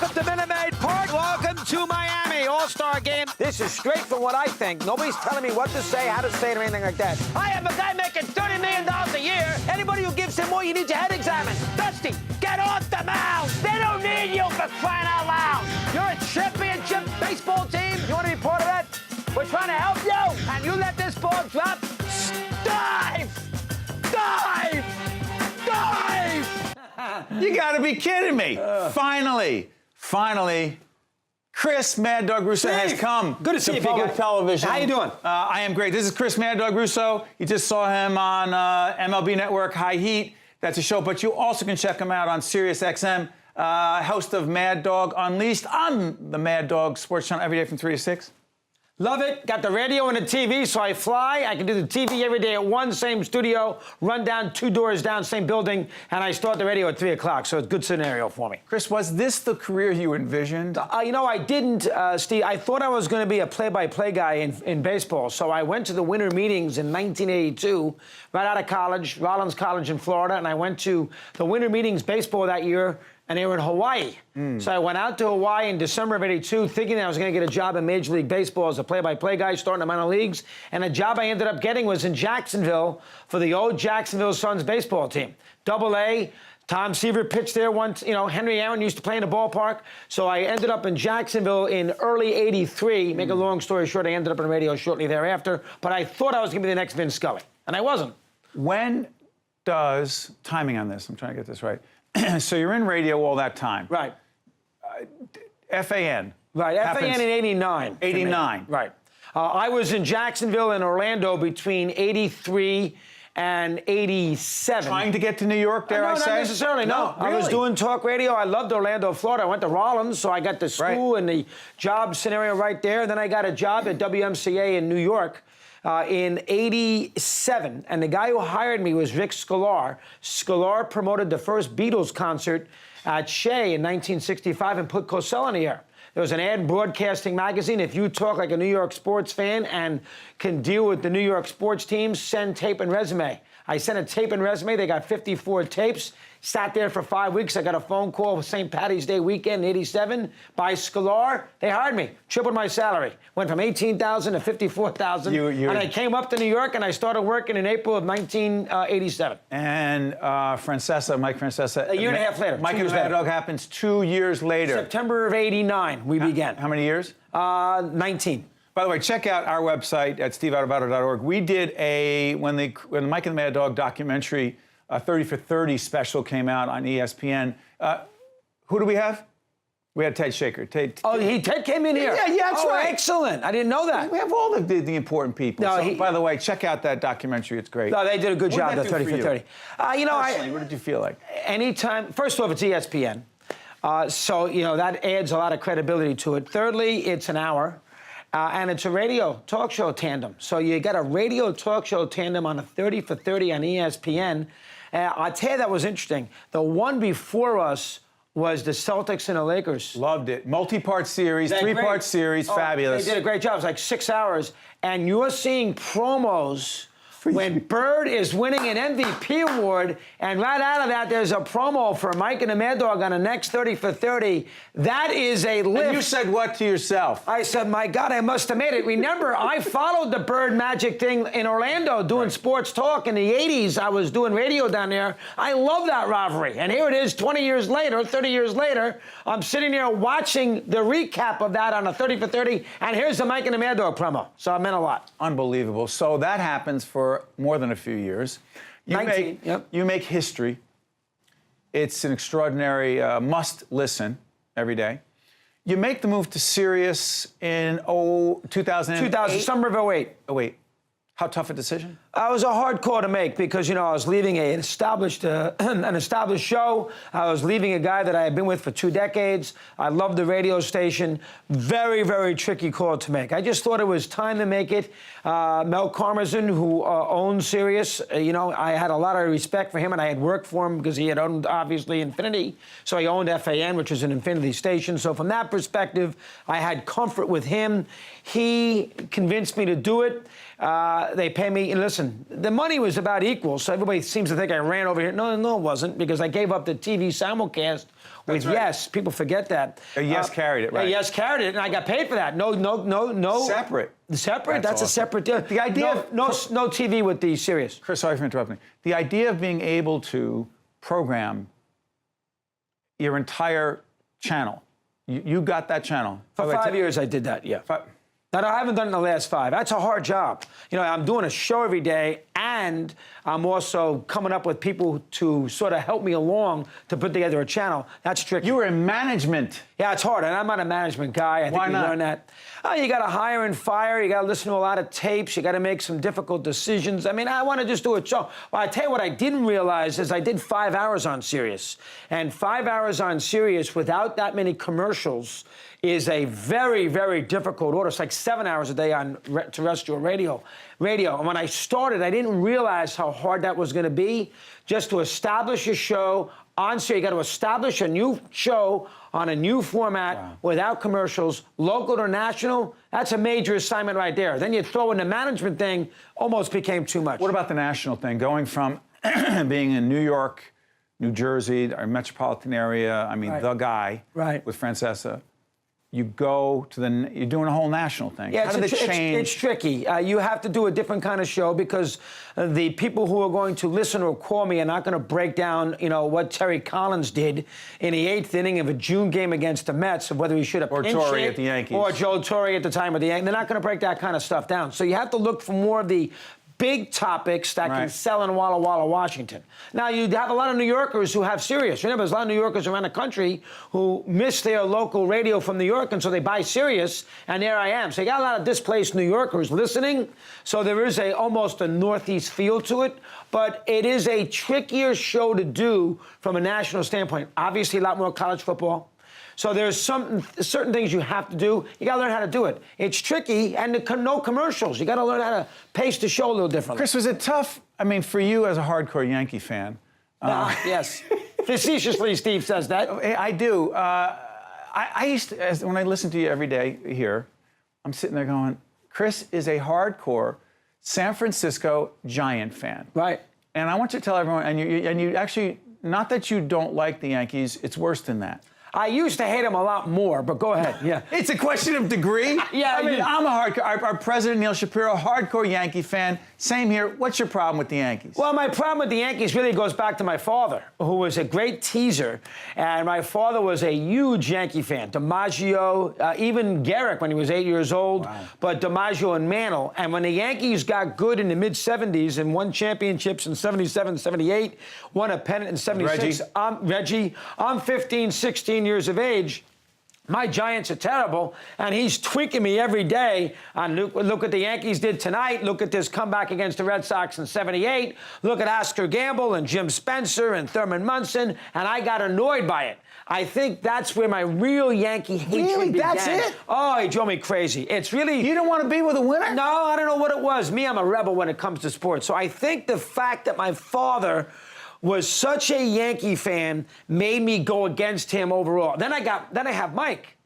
Welcome to Minute Maid Park. Welcome to Miami All-Star Game. This is straight from what I think. Nobody's telling me what to say, how to say it, or anything like that. I am a guy making $30 million a year. Anybody who gives him more, you need your head examined. Dusty, get off the mound. They don't need you for crying out loud. You're a championship baseball team. You want to be part of that? We're trying to help you. And you let this ball drop. Dive! Dive! Dive! You got to be kidding me. Finally, Chris Mad Dog Russo has come Good to see you, big public guy. television. How you doing? I am great. This is Chris Mad Dog Russo. You just saw him on MLB Network, High Heat. That's a show, but you also can check him out on SiriusXM, host of Mad Dog Unleashed on the Mad Dog Sports Channel every day from 3 to 6. Love it. Got the radio and the TV, so I fly. I can do the TV every day at 1, same studio, run down 2 doors down, same building, and I start the radio at 3 o'clock, so it's a good scenario for me. Chris, was this the career you envisioned? I didn't, Steve. I thought I was going to be a play-by-play guy in baseball, so I went to the winter meetings in 1982, right out of college, Rollins College in Florida, and I went to the winter meetings baseball that year, and they were in Hawaii. So I went out to Hawaii in December of '82 thinking that I was going to get a job in Major League Baseball as a play-by-play guy starting the minor leagues. And the job I ended up getting was in Jacksonville for the old Jacksonville Suns baseball team. Double-A. Tom Seaver pitched there once. You know, Henry Aaron used to play in the ballpark. So I ended up in Jacksonville in early '83. Make a long story short, I ended up on radio shortly thereafter. But I thought I was going to be the next Vin Scully. And I wasn't. When does, timing on this, I'm trying to get this right. So you're in radio all that time. Right. FAN. Right, FAN in 89. 89. Right. I was in Jacksonville and Orlando between 83 and 87. Trying to get to New York, dare I say? Not necessarily, no. I was really? doing talk radio. I loved Orlando, Florida. I went to Rollins, so I got the school and the job scenario right there. And then I got a job at WMCA in New York. In 87, and the guy who hired me was Rick Sklar. Sklar promoted the first Beatles concert at Shea in 1965 and put Cosell in the air. There was an ad in Broadcasting Magazine. If you talk like a New York sports fan and can deal with the New York sports teams, send tape and resume. I sent a tape and resume. They got 54 tapes. Sat there for 5 weeks. I got a phone call St. Patty's Day weekend in 87 by Sklar. They hired me. Tripled my salary. Went from $18,000 to $54,000. And I came up to New York and I started working in April of 1987. And Mike Francesa. A year and a half later. Mike and Mad Dog happens 2 years later. September of 89, we began. How many years? 19. By the way, check out our website at steveadubato.org. We did when the Mike and the Mad Dog documentary 30 for 30 special came out on ESPN. Who do we have? We had Ted Shaker. Ted came in here. Yeah, that's right. Excellent. I didn't know that. We have all the important people. No, by the way, check out that documentary. It's great. No, they did a good job, the 30 for 30. Personally, what did you feel like? Anytime, first off, it's ESPN. So, that adds a lot of credibility to it. Thirdly, it's an hour. And it's a radio talk show tandem. So you got a radio talk show tandem on a 30 for 30 on ESPN. I'll tell you, that was interesting. The one before us was the Celtics and the Lakers. Loved it. Multi-part series, 3-part series, fabulous. They did a great job. It was like 6 hours. And you're seeing promos when Bird is winning an MVP award, and right out of that, there's a promo for Mike and the Mad Dog on the next 30 for 30. That is a lift. And you said what to yourself? I said, my God, I must have made it. Remember, I followed the Bird Magic thing in Orlando doing sports talk in the 80s. I was doing radio down there. I love that rivalry. And here it is 20 years later, 30 years later. I'm sitting there watching the recap of that on a 30 for 30, and here's the Mike and the Mad Dog promo. So it meant a lot. Unbelievable. So that happens for more than a few years. You make history. It's an extraordinary must-listen every day. You make the move to Sirius in 2008? Summer of 08. Oh, wait. How tough a decision? It was a hard call to make because, I was leaving an established show. I was leaving a guy that I had been with for 2 decades. I loved the radio station. Very, very tricky call to make. I just thought it was time to make it. Mel Karmazin, who owns Sirius, I had a lot of respect for him, and I had worked for him because he had owned, obviously, Infinity. So he owned FAN, which is an Infinity station. So from that perspective, I had comfort with him. He convinced me to do it. They pay me, and listen, the money was about equal, so everybody seems to think I ran over here. No, it wasn't, because I gave up the TV simulcast with Yes. People forget that. Yes carried it, right? Yes carried it, and I got paid for that. No. Separate. Separate? That's awesome. a separate deal. The idea no TV with the Sirius. Chris, sorry for interrupting. The idea of being able to program your entire channel. You got that channel. For 5 years I did that, yeah. Now, I haven't done it in the last 5. That's a hard job. You know, I'm doing a show every day, and I'm also coming up with people to sort of help me along to put together a channel. That's tricky. You were in management. Yeah, it's hard, and I'm not a management guy. I think Why not? learn that. You got to hire and fire. You got to listen to a lot of tapes. You got to make some difficult decisions. I mean, I want to just do a show. Well, I tell you what I didn't realize is I did 5 hours on Sirius, and 5 hours on Sirius without that many commercials is a very, very difficult order. It's like 7 hours a day on terrestrial radio. And when I started, I didn't realize how hard that was going to be. Just to establish a show on Sirius, you got to establish a new show on a new format without commercials, local or national. That's a major assignment right there. Then you throw in the management thing, almost became too much. What about the national thing? Going from being in New York, New Jersey, our metropolitan area, I mean, the guy with Francesa. You go to you're doing a whole national thing. Yeah, how did it change? It's tricky. You have to do a different kind of show because the people who are going to listen or call me are not going to break down, you know, what Terry Collins did in the 8th inning of a June game against the Mets, of whether he should have or Torre at the Yankees, or Joe Torre at the time of the Yankees. They're not going to break that kind of stuff down. So you have to look for more of the big topics that can sell in Walla Walla, Washington. Now, you have a lot of New Yorkers who have Sirius. Remember, there's a lot of New Yorkers around the country who miss their local radio from New York, and so they buy Sirius, and there I am. So you got a lot of displaced New Yorkers listening, so there is almost a Northeast feel to it, but it is a trickier show to do from a national standpoint. Obviously, a lot more college football. So there's certain things you have to do. You got to learn how to do it. It's tricky, and no commercials. You got to learn how to pace the show a little differently. Chris, was it tough? I mean, for you as a hardcore Yankee fan. Yes. Facetiously, Steve says that. I do. I used to, when I listen to you every day here, I'm sitting there going, Chris is a hardcore San Francisco Giant fan. Right. And I want you to tell everyone, and you actually, not that you don't like the Yankees, it's worse than that. I used to hate him a lot more, but go ahead. Yeah. It's a question of degree. Yeah. I mean, I'm a hardcore, our president, Neil Shapiro, hardcore Yankee fan. Same here. What's your problem with the Yankees? Well, my problem with the Yankees really goes back to my father, who was a great teaser. And my father was a huge Yankee fan. DiMaggio, even Garrick when he was 8 years old, but DiMaggio and Mantle. And when the Yankees got good in the mid-'70s and won championships in 77, 78, won a pennant in 76. Reggie. I'm 15, 16 years of age. My Giants are terrible, and he's tweaking me every day on look what the Yankees did tonight. Look at this comeback against the Red Sox in 78. Look at Oscar Gamble and Jim Spencer and Thurman Munson, and I got annoyed by it. I think that's where my real Yankee hatred began. That's it? Oh, he drove me crazy. It's really... You don't want to be with a winner? No, I don't know what it was. Me, I'm a rebel when it comes to sports. So I think the fact that my father was such a Yankee fan made me go against him overall. Then I have Mike.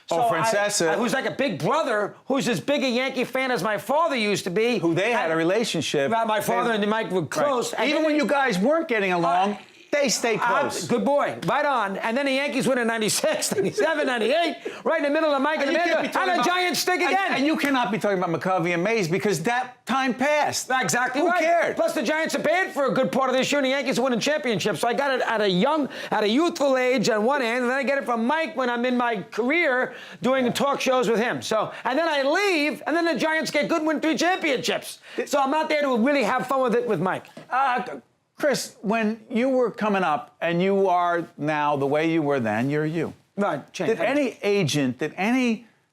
So Francesa. who's like a big brother, who's as big a Yankee fan as my father used to be. Who they had a relationship. My father and Mike were close. Right. Even when you guys weren't getting along, they stayed close. Good boy. Right on. And then the Yankees win in 96, 97, 98, right in the middle of Mike and Amanda. And the Giants stick again. And you cannot be talking about McCovey and Mays because that time passed. Exactly right. Who cared? Plus, the Giants are bad for a good part of this year, and the Yankees are winning championships. So I got it at a youthful age on one hand, and then I get it from Mike when I'm in my career doing talk shows with him. So, and then I leave, and then the Giants get good, win 3 championships. So I'm not there to really have fun with it with Mike. Chris, when you were coming up and you are now the way you were then, you're you. Right. Did any agent,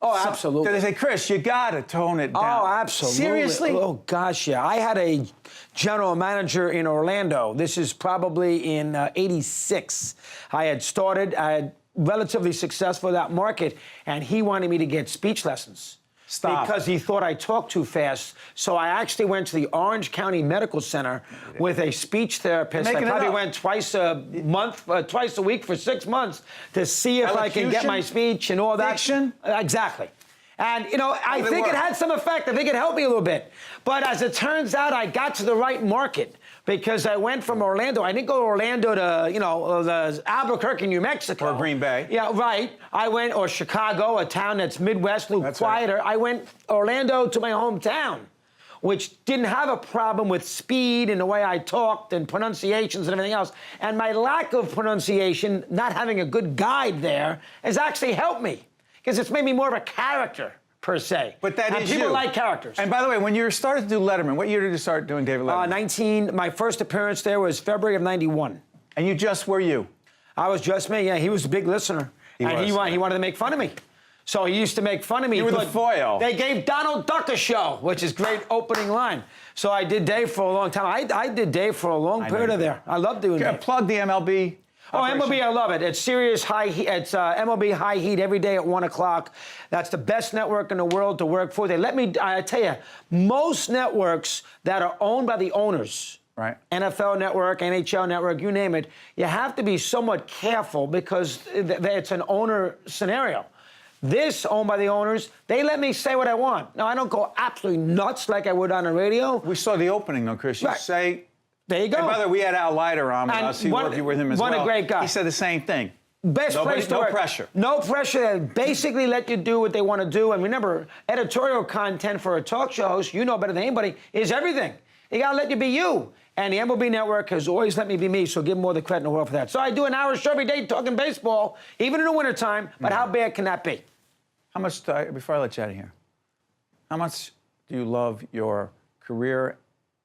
Oh, absolutely. Did they say, Chris, you got to tone it down? Oh, absolutely. Seriously? Oh, gosh, yeah. I had a general manager in Orlando. This is probably in 86. I had relatively successful in that market, and he wanted me to get speech lessons. Stop. Because he thought I talked too fast. So I actually went to the Orange County Medical Center with a speech therapist. I probably went twice a week for 6 months to see if I can get my speech and all that. Diction? Exactly. And, I think it had some effect. I think it helped me a little bit. But as it turns out, I got to the right market because I went from Orlando. I didn't go to Orlando to, the Albuquerque, New Mexico. Or Green Bay. Yeah, right. I went, or Chicago, a town that's Midwest, a little quieter. Right. I went Orlando to my hometown, which didn't have a problem with speed and the way I talked and pronunciations and everything else. And my lack of pronunciation, not having a good guide there, has actually helped me. Because it's made me more of a character, per se. But that is people you. like characters. And by the way, when you started to do Letterman, what year did you start doing David Letterman? My first appearance there was February of 91. And you just were you? I was just me, yeah. He was a big listener. He wanted to make fun of me. So he used to make fun of me. You were the foil. They gave Donald Duck a show, which is great opening line. So I did Dave for a long time. I did Dave for a long period of there. I love doing that. Plug the MLB. Oh, MLB, I love it. It's Sirius High Heat. It's MLB High Heat every day at 1 o'clock. That's the best network in the world to work for. I tell you, most networks that are owned by the owners, right? NFL Network, NHL Network, you name it, you have to be somewhat careful because it's an owner scenario. This, owned by the owners, they let me say what I want. Now, I don't go absolutely nuts like I would on the radio. We saw the opening, though, Chris. You say... There you go. And by the way, we had Al Leiter on with us. He worked with him as well. What a great guy. He said the same thing. Best place to work. No pressure. No pressure. They basically let you do what they want to do. And remember, editorial content for a talk show host, you know better than anybody, is everything. They got to let you be you. And the MLB Network has always let me be me, so give them all the credit in the world for that. So I do an hour show every day talking baseball, even in the wintertime, but how bad can that be? How much, before I let you out of here, how much do you love your career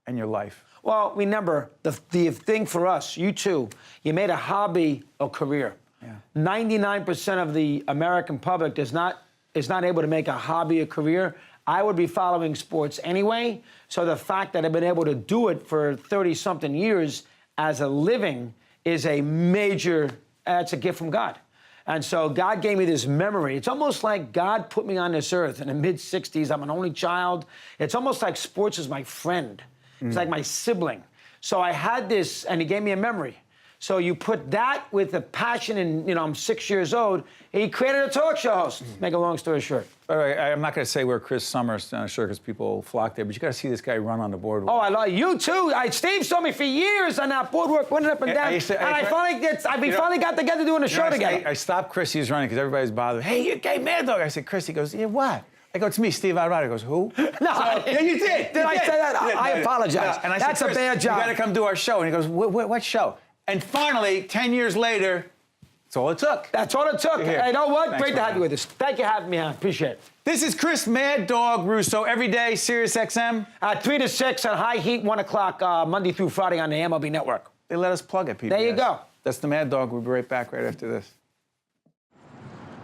and your life? Well, remember, the thing for us, you too, you made a hobby a career. Yeah. 99% of the American public is not able to make a hobby a career. I would be following sports anyway, so the fact that I've been able to do it for 30-something years as a living is a major, it's a gift from God. And so God gave me this memory. It's almost like God put me on this earth in the mid-60s. I'm an only child. It's almost like sports is my friend. It's like my sibling. So I had this, and he gave me a memory. So you put that with the passion, and I'm 6 years old. He created a talk show host. Make a long story short. All right, I'm not going to say where Chris Summers, sure, because people flock there, but you got to see this guy run on the boardwalk. Oh, I love you too. Steve saw me for years on that boardwalk, running up and down. We finally got together doing a show together. I stopped Chris. He was running because everybody's bothered. Hey, you gay mad dog. I said, Chris. He goes, yeah, what? I go, it's me, Steve Adubato. He goes, who? No, yeah, you did. Did I say that? I apologize. And I That's said, a bad job. You got to come do our show. And he goes, what show? And finally, 10 years later, that's all it took. That's all it took. Hey, you know what? Thanks, great to have you with us. Thank you for having me on. Appreciate it. This is Chris Mad Dog Russo, every day, SiriusXM. 3 to 6 on High Heat, 1 o'clock, Monday through Friday on the MLB Network. They let us plug it, PBS. There you go. That's the Mad Dog. We'll be right back right after this.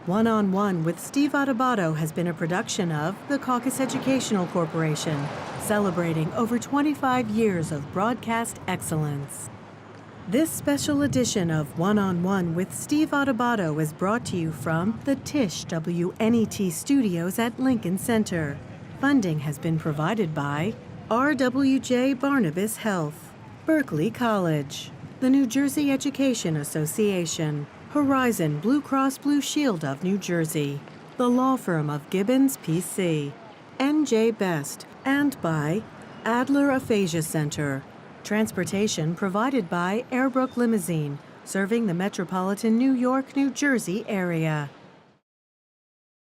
One-on-One with Steve Adubato has been a production of the Caucus Educational Corporation, celebrating over 25 years of broadcast excellence. This special edition of One-on-One with Steve Adubato is brought to you from the Tisch WNET studios at Lincoln Center. Funding has been provided by RWJ Barnabas Health, Berkeley College, the New Jersey Education Association, Horizon Blue Cross Blue Shield of New Jersey, the law firm of Gibbons PC, NJ Best, and by Adler Aphasia Center. Transportation provided by Airbrook Limousine, serving the metropolitan New York, New Jersey area.